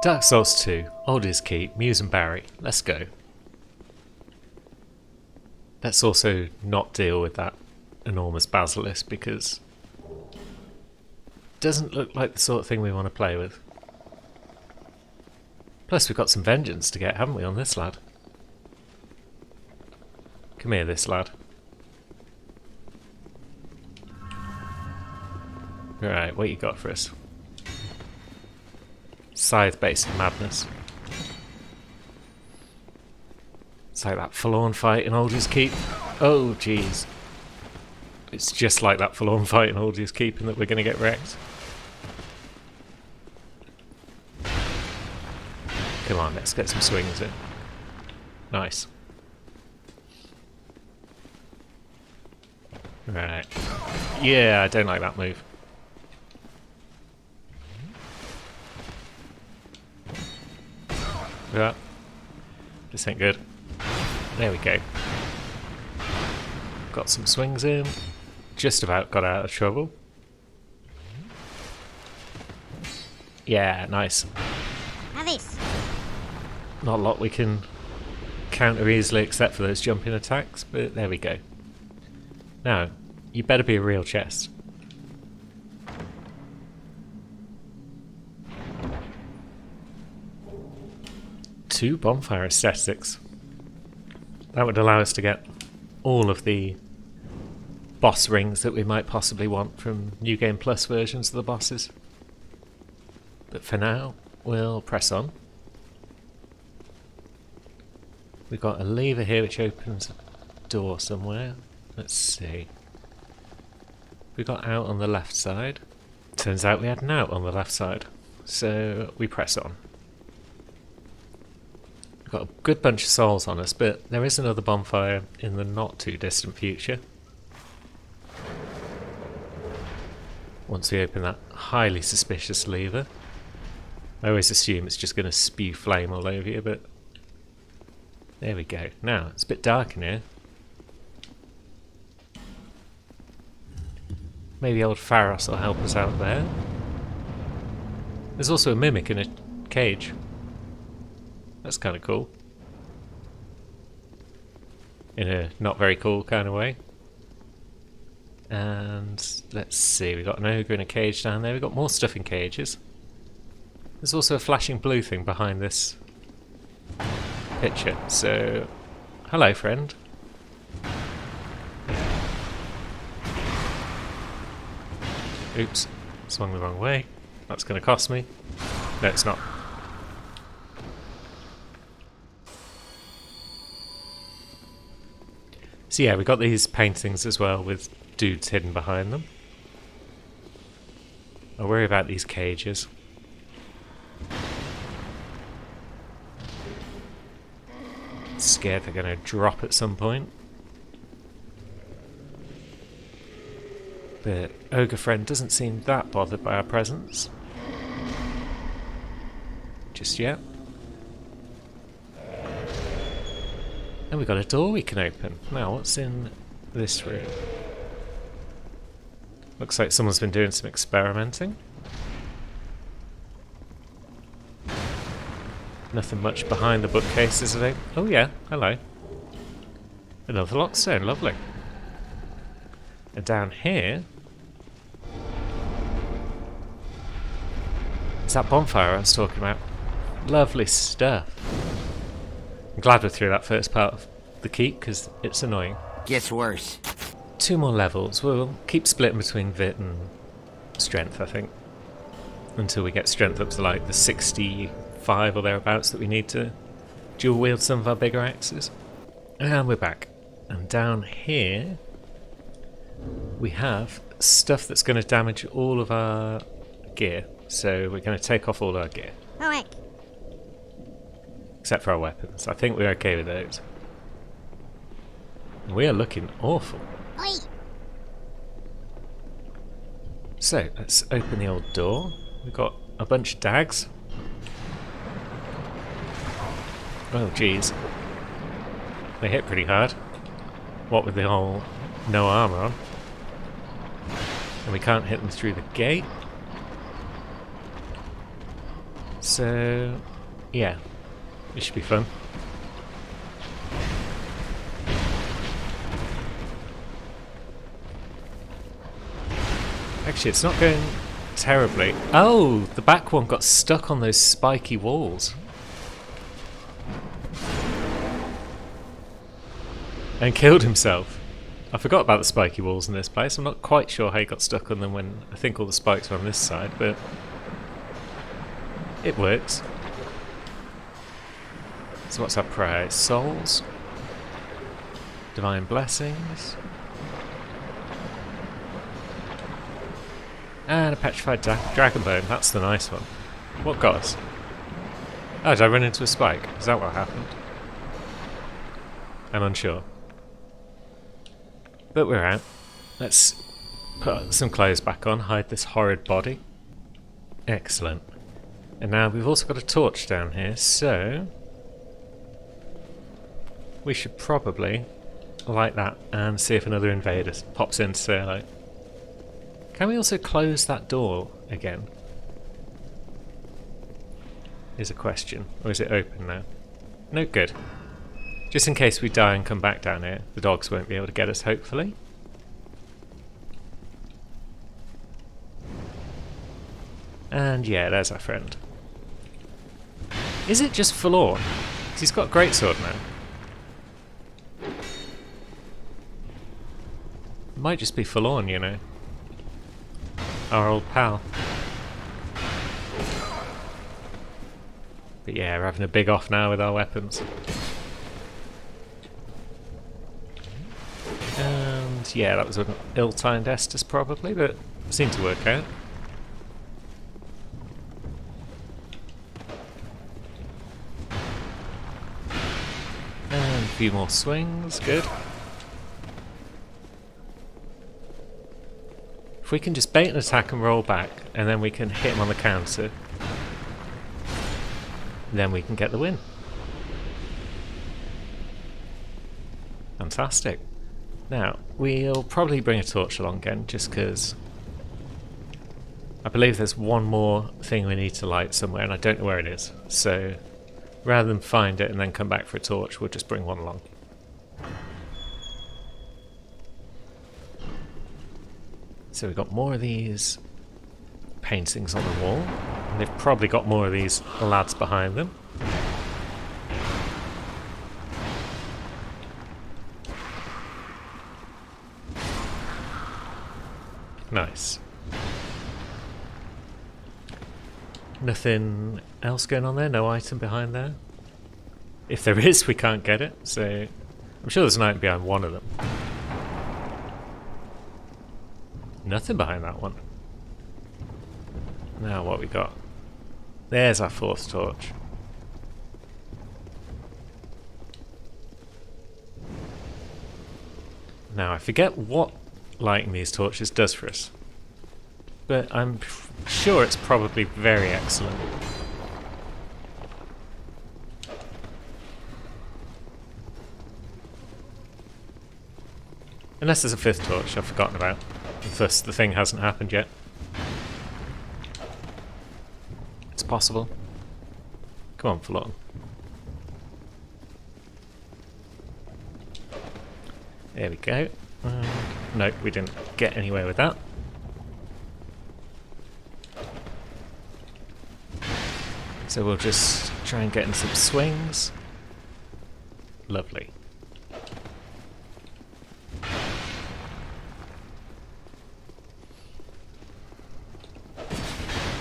Dark Souls 2, Aldi's Keep, Muse and Barry. Let's go. Let's also not deal with that enormous basilisk because it doesn't look like the sort of thing we want to play with. Plus we've got some vengeance to get, haven't we, on this lad? Come here, this lad. Right, what you got for us? Scythe Base of Madness. It's like that forlorn fight in Aldi's Keep. Oh, jeez. It's just like that forlorn fight in Aldi's Keep, and that we're going to get wrecked. Come on, let's get some swings in. Nice. Right. Yeah, I don't like that move. Yeah. This ain't good. There we go. Got some swings in. Just about got out of trouble. Yeah, nice. Not a lot we can counter easily except for those jumping attacks, but there we go. Now, you better be a real chest. Two bonfire aesthetics. That would allow us to get all of the boss rings that we might possibly want from New Game Plus versions of the bosses. But for now, we'll press on. We've got a lever here which opens a door somewhere. Let's see. We got out on the left side. Turns out we had an out on the left side. So we press on. We've got a good bunch of souls on us, but there is another bonfire in the not too distant future. Once we open that highly suspicious lever. I always assume it's just going to spew flame all over you, but there we go. Now, it's a bit dark in here. Maybe old Pharos will help us out there. There's also a mimic in a cage. That's kind of cool. In a not very cool kind of way. And let's see, we've got an ogre in a cage down there. We've got more stuff in cages. There's also a flashing blue thing behind this picture. So, hello friend. Oops, swung the wrong way. That's going to cost me. No, it's not. So yeah, we got these paintings as well with dudes hidden behind them. I worry about these cages. Scared they're going to drop at some point. But Ogre Friend doesn't seem that bothered by our presence. Just yet. And we've got a door we can open. Now, what's in this room? Looks like someone's been doing some experimenting. Nothing much behind the bookcases, I think. Oh yeah, hello. Another lockstone, lovely. And down here is that bonfire I was talking about. Lovely stuff. I'm glad we're through that first part of the keep because it's annoying. Gets worse. 2 more levels. We'll keep splitting between Vit and Strength, I think. Until we get Strength up to like the 65 or thereabouts that we need to dual wield some of our bigger axes. And we're back. And down here we have stuff that's going to damage all of our gear. So we're going to take off all our gear. Alright. Except for our weapons. I think we're okay with those. We are looking awful. Oi. So, let's open the old door. We've got a bunch of dags. Oh, jeez. They hit pretty hard. What with the whole no armour on. And we can't hit them through the gate. So, yeah, it should be fun. Actually, it's not going terribly. Oh, the back one got stuck on those spiky walls. And killed himself. I forgot about the spiky walls in this place. I'm not quite sure how he got stuck on them when I think all the spikes were on this side, but it works. So what's our prize? Souls? Divine blessings? And a petrified dragon bone. That's the nice one. What got us? Oh, did I run into a spike? Is that what happened? I'm unsure. But we're out. Let's put some clothes back on, hide this horrid body. Excellent. And now we've also got a torch down here, so we should probably light that and see if another invader pops in to say hello. Can we also close that door again? Is a question. Or is it open now? No, good. Just in case we die and come back down here, the dogs won't be able to get us, hopefully. And yeah, there's our friend. Is it just forlorn? Because he's got a greatsword now. It might just be forlorn, you know. Our old pal. But yeah, we're having a big off now with our weapons. And yeah, that was an ill-timed Estus probably, but it seemed to work out. And a few more swings, good. If we can just bait an attack and roll back, and then we can hit him on the counter, then we can get the win. Fantastic. Now, we'll probably bring a torch along again, just because I believe there's one more thing we need to light somewhere, and I don't know where it is. So, rather than find it and then come back for a torch, we'll just bring one along. So we've got more of these paintings on the wall, and they've probably got more of these lads behind them. Nice. Nothing else going on there? No item behind there? If there is, we can't get it, so I'm sure there's an item behind one of them. Nothing behind that one. Now what we got? There's our fourth torch. Now I forget what lighting these torches does for us, but I'm sure it's probably very excellent. Unless there's a fifth torch I've forgotten about. Thus the thing hasn't happened yet. It's possible. Come on, Forlorn. There we go. No, we didn't get anywhere with that. So we'll just try and get in some swings. Lovely.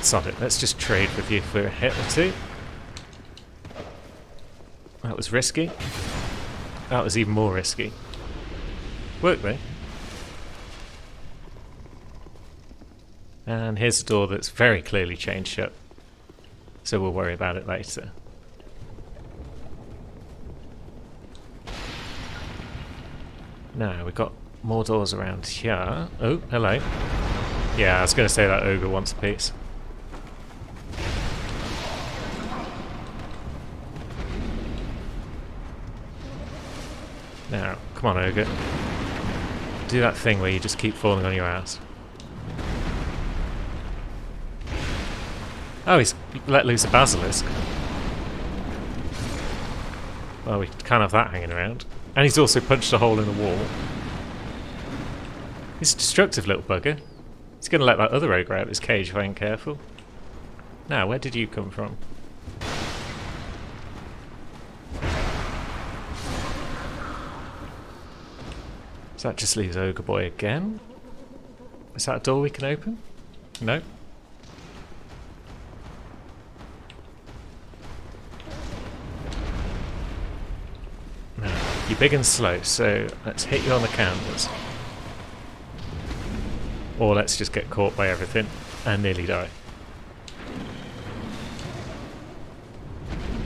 Sod it, let's just trade with you for a hit or two. That was risky. That was even more risky. Worked though. And here's a door that's very clearly chained shut. So we'll worry about it later. Now, we've got more doors around here. Oh, hello. Yeah, I was going to say that ogre wants a piece. Now, come on, ogre. Do that thing where you just keep falling on your ass. Oh, he's let loose a basilisk. Well, we can't have that hanging around. And he's also punched a hole in the wall. He's a destructive little bugger. He's going to let that other ogre out of his cage if I ain't careful. Now, where did you come from? So that just leaves Ogre Boy again. Is that a door we can open? No. No. You're big and slow, so let's hit you on the counters. Or let's just get caught by everything and nearly die.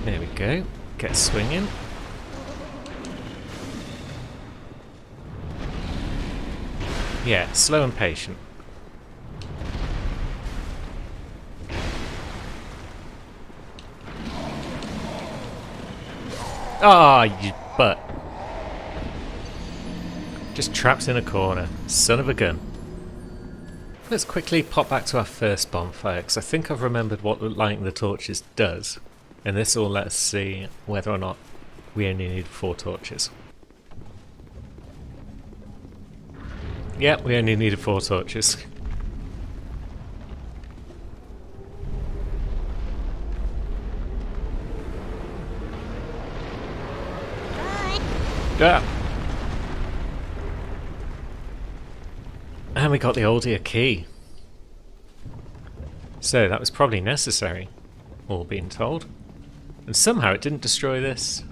There we go. Get swinging. Yeah, slow and patient. Ah, you butt. Just trapped in a corner. Son of a gun. Let's quickly pop back to our first bonfire, because I think I've remembered what lighting the torches does. And this will let us see whether or not we only need 4 torches. Yep, we only needed 4 torches. Yeah. And we got the Oldia key. So that was probably necessary, all being told. And somehow it didn't destroy this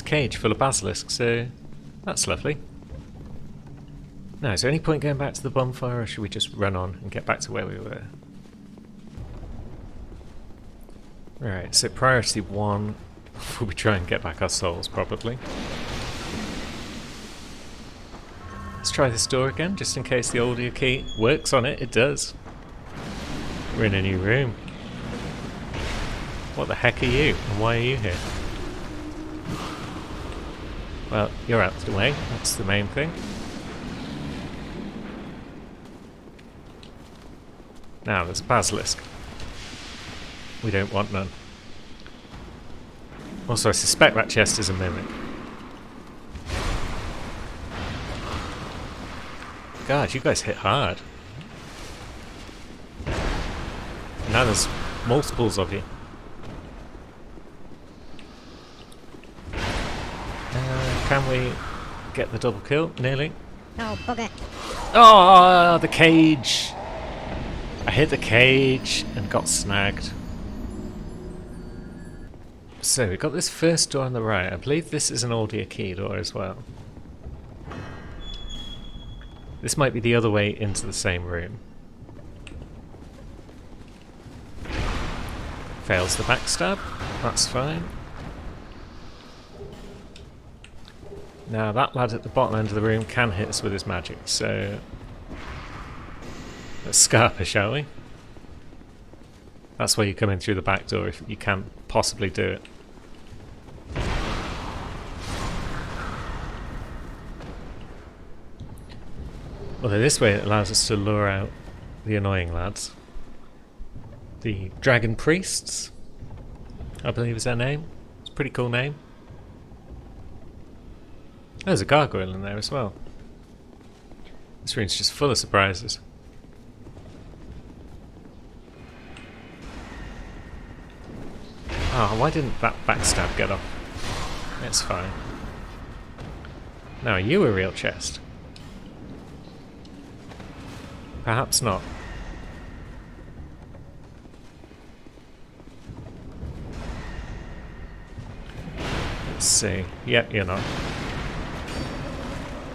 cage full of basilisks, so that's lovely. Now, is there any point going back to the bonfire, or should we just run on and get back to where we were? Right, so priority 1 will be try and get back our souls, probably. Let's try this door again, just in case the Oldia key works on it. It does. We're in a new room. What the heck are you, and why are you here? Well, you're out of the way, that's the main thing. Now, there's a basilisk. We don't want none. Also, I suspect that chest is a mimic. God, you guys hit hard. Now there's multiples of you. Can we get the double kill? Nearly. Oh, bugger. Oh, the cage! I hit the cage and got snagged. So we've got this first door on the right. I believe this is an Oldia key door as well. This might be the other way into the same room. Fails the backstab. That's fine. Now that lad at the bottom end of the room can hit us with his magic, so let's scarper, shall we? That's where you come in through the back door if you can possibly do it. Although this way it allows us to lure out the annoying lads. The Dragon Priests, I believe is their name. It's a pretty cool name. There's a gargoyle in there as well. This room's just full of surprises. Ah, why didn't that backstab get off? It's fine. Now, are you a real chest? Perhaps not. Let's see. Yep, you're not.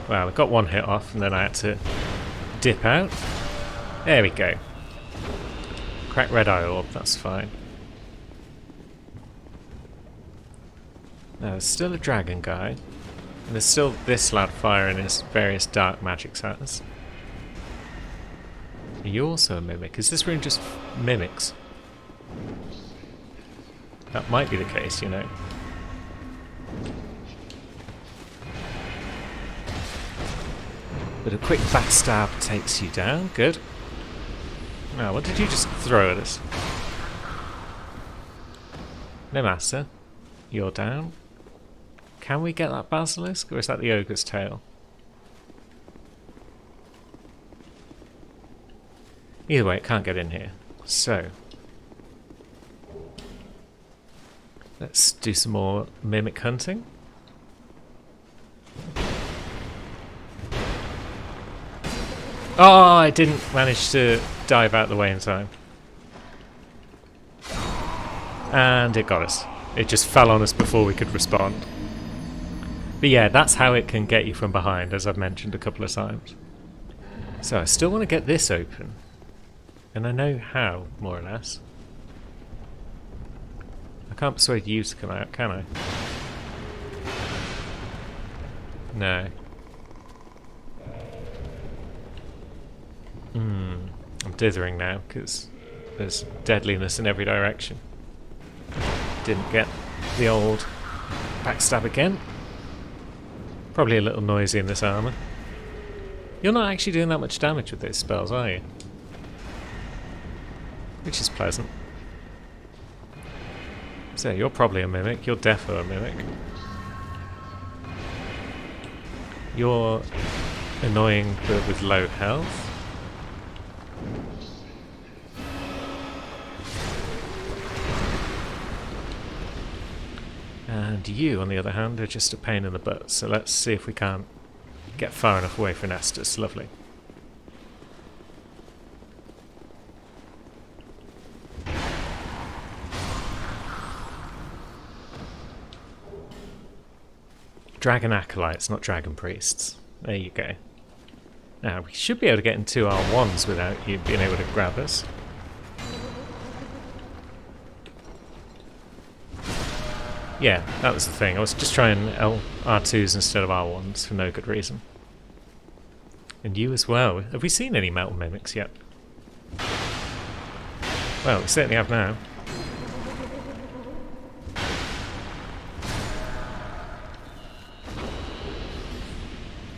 Well, I got one hit off and then I had to dip out. There we go. Crack red eye orb, that's fine. Now there's still a dragon guy. And there's still this lad firing his various dark magics at us. Are you also a mimic? Is this room just mimics? That might be the case, you know. But a quick backstab takes you down. Good. Now, what did you just throw at us? No master. You're down. Can we get that basilisk, or is that the ogre's tail? Either way, it can't get in here. So, let's do some more mimic hunting. Oh, I didn't manage to dive out the way in time. And it got us. It just fell on us before we could respond. But yeah, that's how it can get you from behind, as I've mentioned a couple of times. So I still want to get this open. And I know how, more or less. I can't persuade you to come out, can I? No. I'm dithering now, because there's deadliness in every direction. Didn't get the old backstab again. Probably a little noisy in this armour. You're not actually doing that much damage with those spells, are you? Which is pleasant. So, you're probably a mimic. You're defo a mimic. You're annoying but with low health. And you, on the other hand, are just a pain in the butt. So let's see if we can't get far enough away from Estus. Lovely. Dragon acolytes, not dragon priests. There you go. Now, we should be able to get into our wands without you being able to grab us. Yeah, that was the thing. I was just trying R2s instead of R1s for no good reason. And you as well. Have we seen any metal mimics yet? Well, we certainly have now.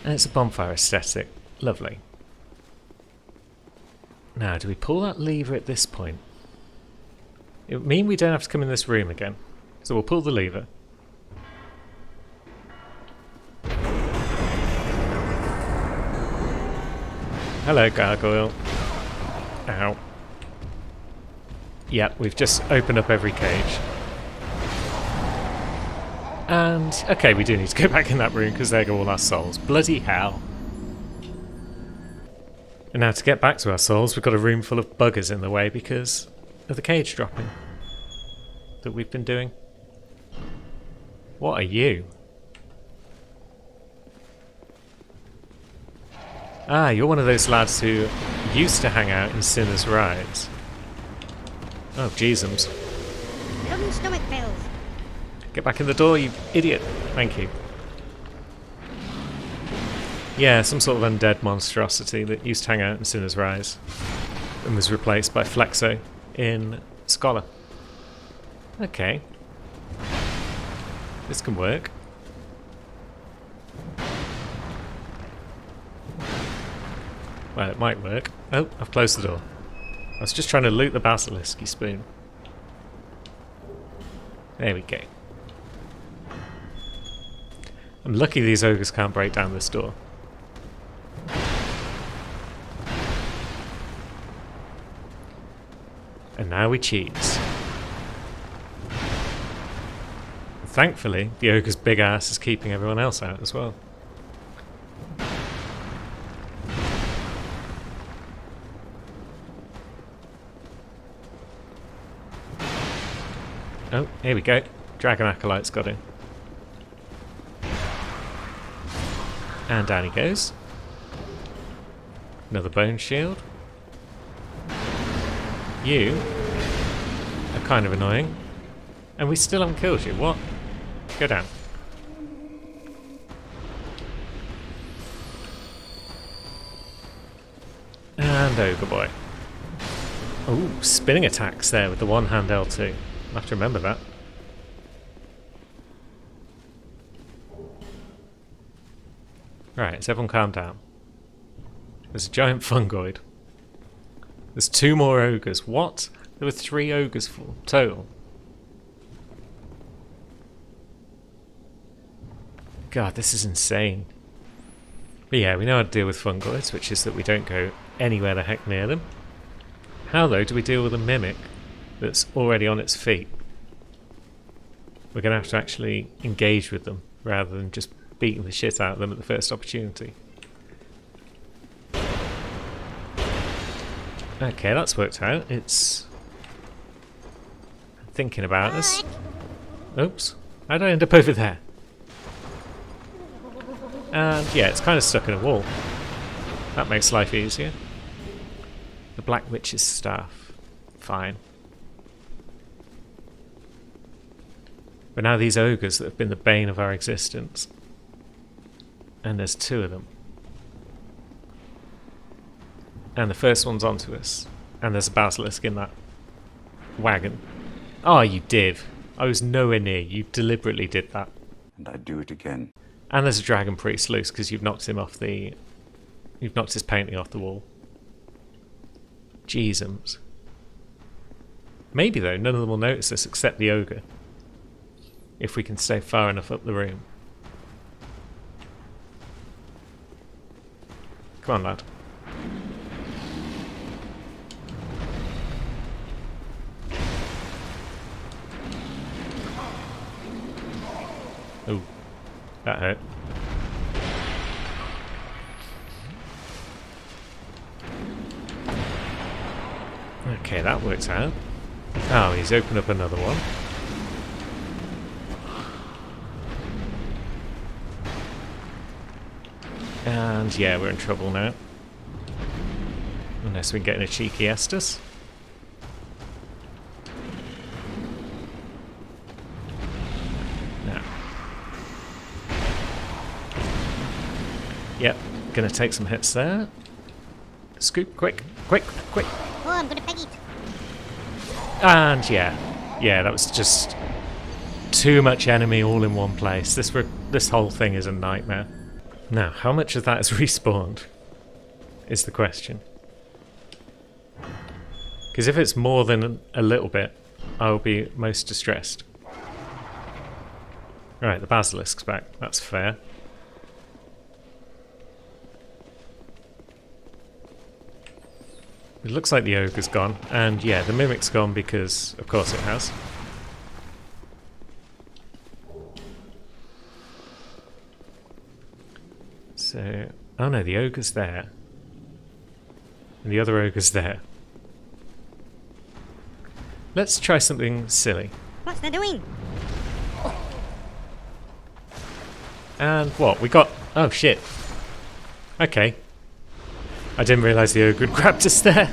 And it's a bonfire aesthetic. Lovely. Now, do we pull that lever at this point? It would mean we don't have to come in this room again. So we'll pull the lever. Hello, gargoyle. Ow. Yeah, we've just opened up every cage. And, okay, we do need to go back in that room because there go all our souls. Bloody hell. And now to get back to our souls, we've got a room full of buggers in the way because of the cage dropping that we've been doing. What are you? Ah, you're one of those lads who used to hang out in Sinner's Rise. Oh, jeezums. Bloody stomach pills. Get back in the door, you idiot. Thank you. Yeah, some sort of undead monstrosity that used to hang out in Sinner's Rise and was replaced by Flexo in Scholar. Okay. This can work. Well, it might work. Oh, I've closed the door. I was just trying to loot the basilisk, you spoon. There we go. I'm lucky these ogres can't break down this door. And now we cheese. Thankfully, the ogre's big ass is keeping everyone else out as well. Oh, here we go. Dragon Acolyte's got in. And down he goes. Another bone shield. You are kind of annoying. And we still haven't killed you. What? Go down. And Ogre Boy. Ooh, spinning attacks there with the one-hand L2. I'll have to remember that. Right, has everyone calmed down? There's a giant fungoid. There's 2 more ogres. What? There were 3 ogres full total. God, this is insane. But yeah, we know how to deal with fungoids, which is that we don't go anywhere the heck near them. How, though, do we deal with a mimic that's already on its feet? We're going to have to actually engage with them, rather than just beating the shit out of them at the first opportunity. Okay, that's worked out. It's thinking about us. Oops. How did I end up over there? And yeah, it's kind of stuck in a wall. That makes life easier. The Black Witch's staff. Fine. But now these ogres that have been the bane of our existence. And there's 2 of them. And the first one's onto us. And there's a basilisk in that wagon. Oh, you div. I was nowhere near. You deliberately did that. And I'd do it again. And there's a dragon priest loose because you've knocked him off the... You've knocked his painting off the wall. Jeezums. Maybe, though, none of them will notice us except the ogre. If we can stay far enough up the room. Come on, lad. Ooh. That hurt. Okay, that works out. Oh, he's opened up another one. And yeah, we're in trouble now. Unless we can get in a cheeky Estus. No. Yep, gonna take some hits there. Scoop, quick, quick, quick. Oh, I'm gonna peg it. And yeah, that was just too much enemy all in one place. This whole thing is a nightmare. Now, how much of that is respawned is the question. Because if it's more than a little bit, I'll be most distressed. Right, the basilisk's back. That's fair. It looks like the ogre's gone, and yeah, the mimic's gone because, of course, it has. So, oh no, the ogre's there. And the other ogre's there. Let's try something silly. What's they doing? And what? We got... Oh, shit. Okay. I didn't realise the ogre had grabbed us there.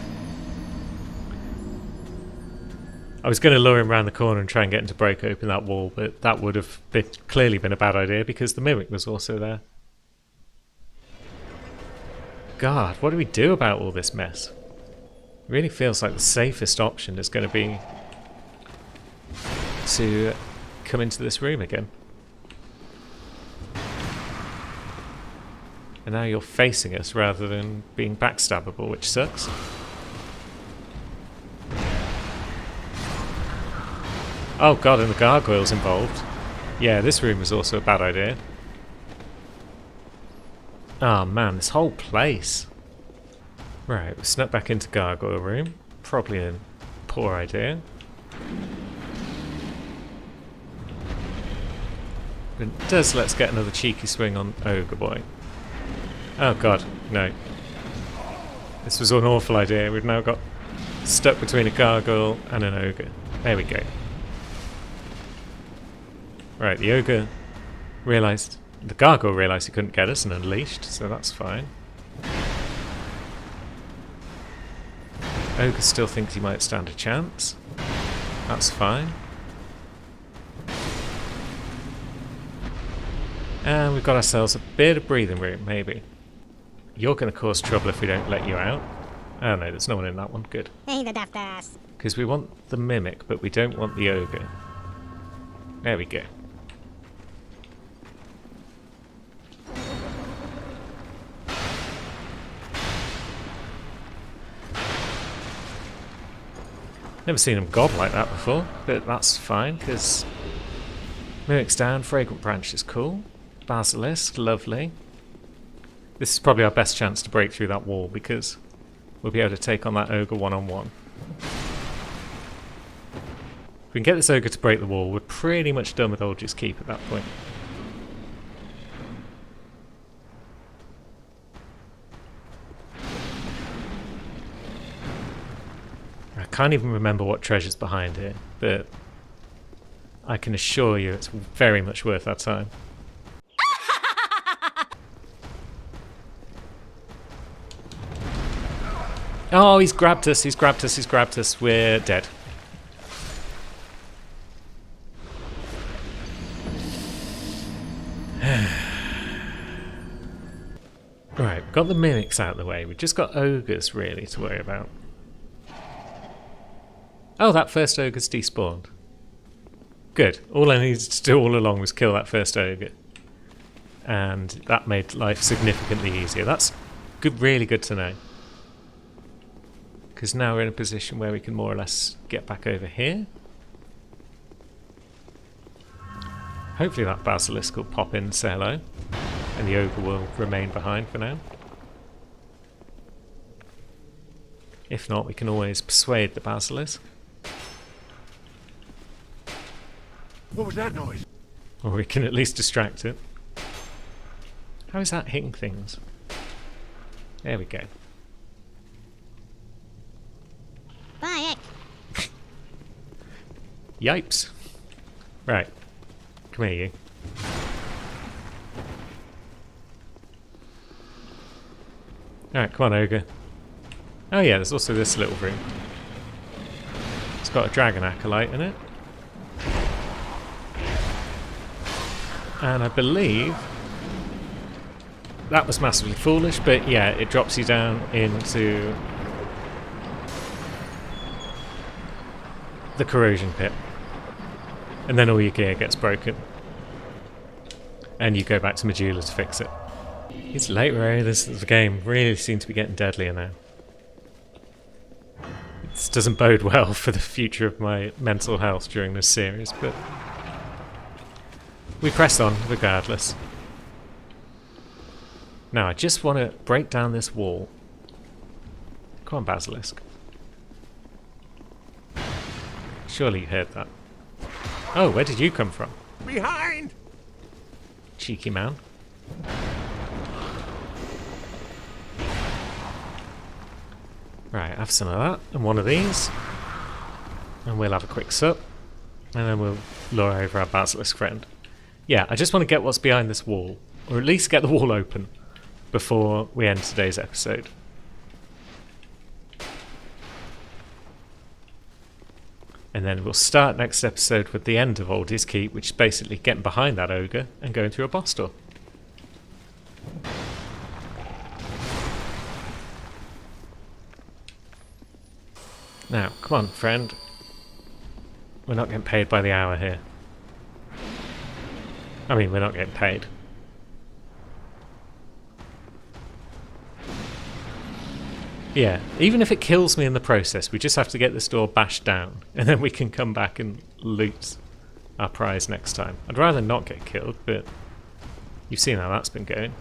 I was going to lure him around the corner and try and get him to break open that wall, but that would have clearly been a bad idea because the mimic was also there. God, what do we do about all this mess? It really feels like the safest option is going to be to come into this room again. And now you're facing us rather than being backstabbable, which sucks. Oh god, and the gargoyle's involved. Yeah, this room was also a bad idea. Oh man, this whole place. Right, we snuck back into gargoyle room. Probably a poor idea. But it does let's get another cheeky swing on Ogre Boy. Oh god, no. This was an awful idea. We've now got stuck between a gargoyle and an ogre. There we go. Right, the ogre realised... The gargoyle realised he couldn't get us and unleashed, so that's fine. Ogre still thinks he might stand a chance. That's fine. And we've got ourselves a bit of breathing room, maybe. You're going to cause trouble if we don't let you out. Oh no, there's no one in that one. Good. Hey, the daft ass. Because we want the mimic, but we don't want the ogre. There we go. Never seen him gob like that before, but that's fine, because Mimic's down, Fragrant Branch is cool. Basilisk, lovely. This is probably our best chance to break through that wall, because we'll be able to take on that ogre one-on-one. If we can get this ogre to break the wall, we're pretty much done with Olgierd's Keep at that point. I can't even remember what treasure's behind here, but I can assure you it's very much worth our time. Oh, he's grabbed us, he's grabbed us, he's grabbed us. We're dead. Right, got the mimics out of the way. We've just got ogres, really, to worry about. Oh, that first ogre's despawned. Good. All I needed to do all along was kill that first ogre. And that made life significantly easier. That's good, really good to know. Because now we're in a position where we can more or less get back over here. Hopefully that basilisk will pop in and say hello. And the ogre will remain behind for now. If not, we can always persuade the basilisk. What was that noise? Or we can at least distract it. How is that hitting things? There we go. Bye, Eck. Yipes. Right. Come here, you. Alright, come on, ogre. Oh yeah, there's also this little room. It's got a dragon acolyte in it. And I believe that was massively foolish, but yeah, it drops you down into the corrosion pit. And then all your gear gets broken. And you go back to Majula to fix it. These later areas of the game really seem to be getting deadlier now. This doesn't bode well for the future of my mental health during this series, but we press on regardless. Now I just want to break down this wall. Come on, Basilisk. Surely you heard that. Oh, where did you come from? Behind! Cheeky man. Right, have some of that, and one of these. And we'll have a quick sup. And then we'll lure over our basilisk friend. Yeah, I just want to get what's behind this wall. Or at least get the wall open before we end today's episode. And then we'll start next episode with the end of Olgierd's Keep, which is basically getting behind that ogre and going through a boss door. Now, come on, friend. We're not getting paid by the hour here. I mean, we're not getting paid. Yeah, even if it kills me in the process, we just have to get this door bashed down, and then we can come back and loot our prize next time. I'd rather not get killed, but you've seen how that's been going.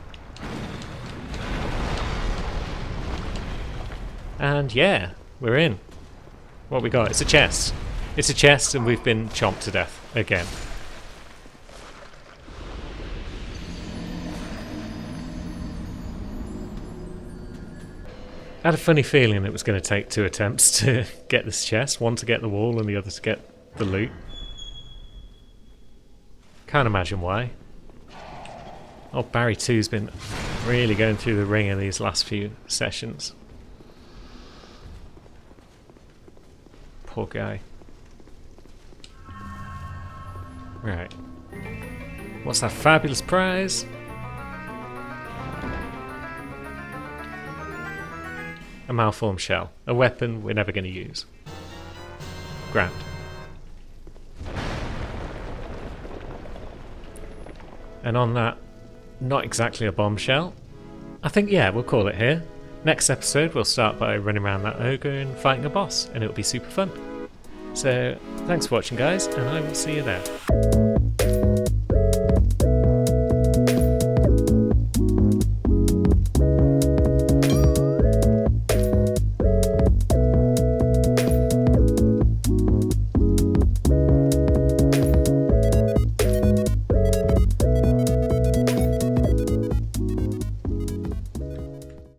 And yeah, we're in. What we got? It's a chest. It's a chest, and we've been chomped to death again. I had a funny feeling it was going to take 2 attempts to get this chest. One to get the wall and the other to get the loot. Can't imagine why. Oh, Barry 2's been really going through the ringer these last few sessions. Poor guy. Right. What's that fabulous prize? A malformed shell. A weapon we're never going to use. Grand. And on that, not exactly a bombshell, I think, yeah, we'll call it here. Next episode, we'll start by running around that ogre and fighting a boss, and it'll be super fun. So, thanks for watching, guys, and I will see you there.